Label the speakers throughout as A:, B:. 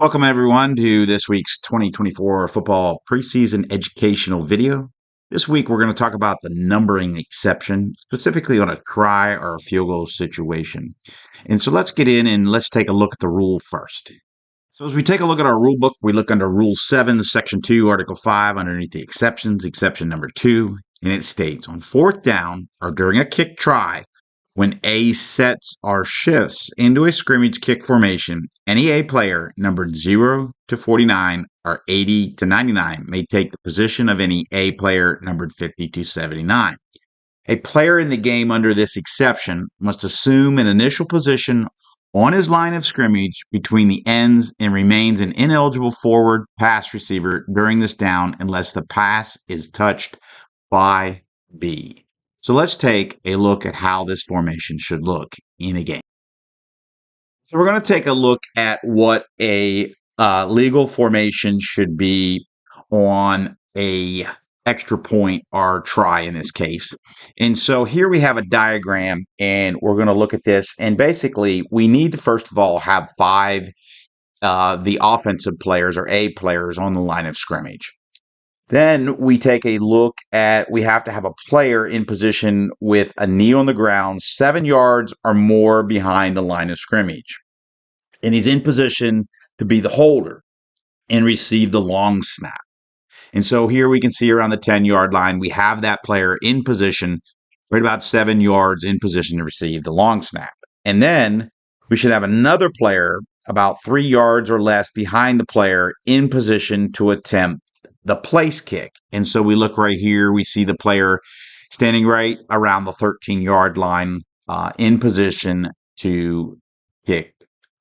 A: Welcome, everyone, to this week's 2024 football preseason educational video. This week, we're going to talk about the numbering exception, specifically on a try or a field goal situation. And so let's get in and let's take a look at the rule first. So as we take a look at our rule book, we look under Rule 7, Section 2, Article 5, underneath the exceptions, exception number 2, and it states, on fourth down or during a kick try, when A sets or shifts into a scrimmage kick formation, any A player numbered 0 to 49 or 80 to 99 may take the position of any A player numbered 50 to 79. A player in the game under this exception must assume an initial position on his line of scrimmage between the ends and remains an ineligible forward pass receiver during this down unless the pass is touched by B. So let's take a look at how this formation should look in a game. So we're going to take a look at what a legal formation should be on a extra point or try in this case. And so here we have a diagram, and we're going to look at this. And basically, we need to first of all have five the offensive players or A players on the line of scrimmage. Then we take a look at, we have to have a player in position with a knee on the ground, 7 yards or more behind the line of scrimmage. And he's in position to be the holder and receive the long snap. And so here we can see around the 10-yard line, we have that player in position, right about 7 yards in position to receive the long snap. And then we should have another player about 3 yards or less behind the player in position to attempt the place kick. And so we look right here, we see the player standing right around the 13-yard line in position to kick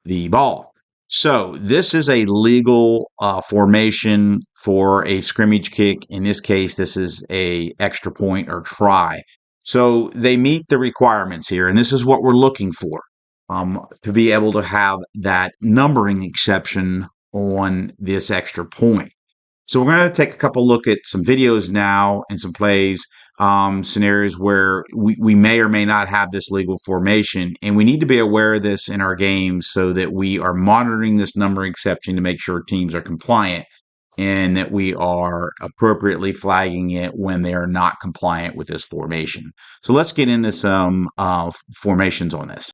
A: the ball. So this is a legal formation for a scrimmage kick. In this case, this is a extra point or try. So they meet the requirements here, and this is what we're looking for to be able to have that numbering exception on this extra point. So we're going to take a couple look at some videos now and some plays, scenarios where we may or may not have this legal formation. And we need to be aware of this in our games so that we are monitoring this number exception to make sure teams are compliant and that we are appropriately flagging it when they are not compliant with this formation. So let's get into some formations on this.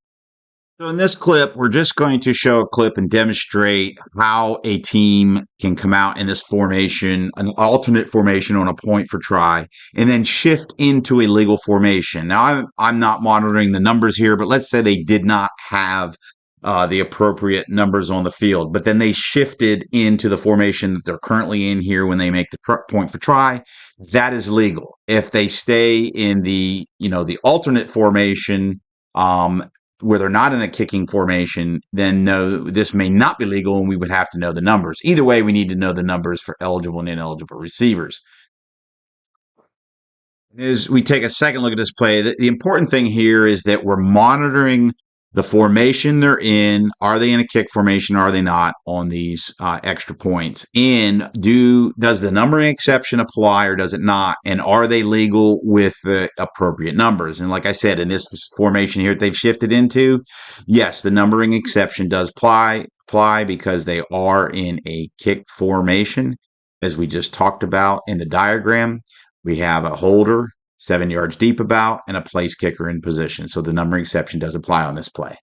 A: So in this clip, we're just going to show a clip and demonstrate how a team can come out in this formation, an alternate formation on a point for try, and then shift into a legal formation. Now, I'm not monitoring the numbers here, but let's say they did not have the appropriate numbers on the field, but then they shifted into the formation that they're currently in here when they make the point for try. That is legal. If they stay in the alternate formation, where they're not in a kicking formation, then no, this may not be legal, and we would have to know the numbers. Either way, we need to know the numbers for eligible and ineligible receivers. As we take a second look at this play, the important thing here is that we're monitoring the formation they're in. Are they in a kick formation? Are they not on these extra points? And does the numbering exception apply or does it not? And are they legal with the appropriate numbers? And like I said, in this formation here that they've shifted into, yes, the numbering exception does apply because they are in a kick formation, as we just talked about in the diagram. We have a holder 7 yards deep about, and a place kicker in position. So the numbering exception does apply on this play.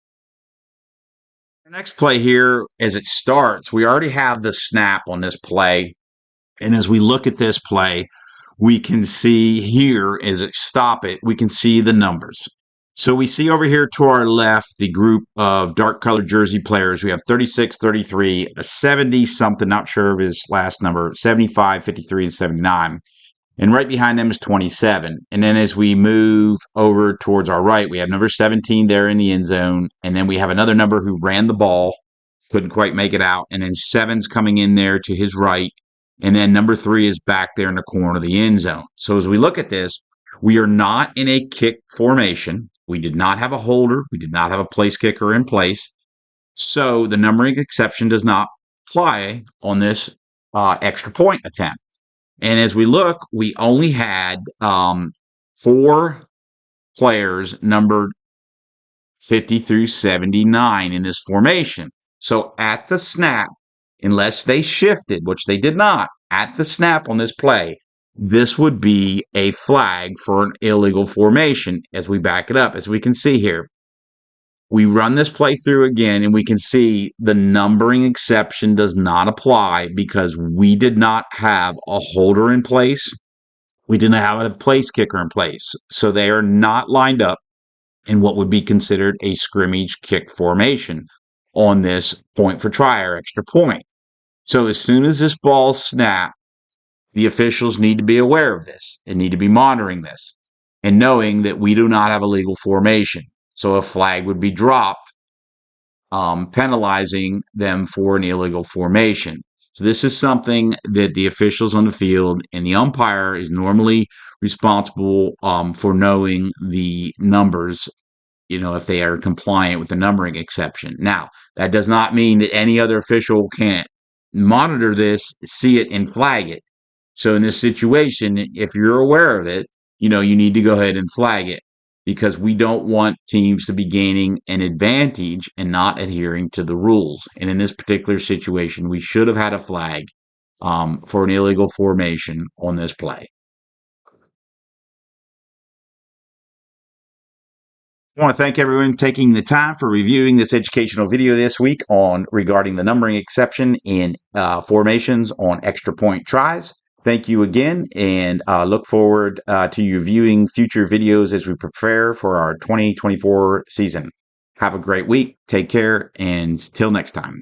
A: The next play here, as it starts, we already have the snap on this play. And as we look at this play, we can see here, as it stop it, we can see the numbers. So we see over here to our left, the group of dark colored jersey players. We have 36, 33, a 70-something, not sure of his last number, 75, 53, and 79. And right behind them is 27. And then as we move over towards our right, we have number 17 there in the end zone. And then we have another number who ran the ball, couldn't quite make it out. And then 7's coming in there to his right. And then number 3 is back there in the corner of the end zone. So as we look at this, we are not in a kick formation. We did not have a holder. We did not have a place kicker in place. So the numbering exception does not apply on this extra point attempt. And as we look, we only had 4 players numbered 50 through 79 in this formation. So at the snap, unless they shifted, which they did not at the snap on this play, this would be a flag for an illegal formation. As we back it up, as we can see here, we run this play through again and we can see the numbering exception does not apply because we did not have a holder in place. We didn't have a place kicker in place. So they are not lined up in what would be considered a scrimmage kick formation on this point for try or extra point. So as soon as this ball snapped, the officials need to be aware of this and need to be monitoring this and knowing that we do not have a legal formation. So a flag would be dropped, penalizing them for an illegal formation. So this is something that the officials on the field and the umpire is normally responsible for knowing the numbers, if they are compliant with the numbering exception. Now, that does not mean that any other official can't monitor this, see it, and flag it. So in this situation, if you're aware of it, you need to go ahead and flag it because we don't want teams to be gaining an advantage and not adhering to the rules. And in this particular situation, we should have had a flag for an illegal formation on this play. I want to thank everyone taking the time for reviewing this educational video this week on regarding the numbering exception in formations on extra point tries. Thank you again, and look forward to you viewing future videos as we prepare for our 2024 season. Have a great week. Take care, and till next time.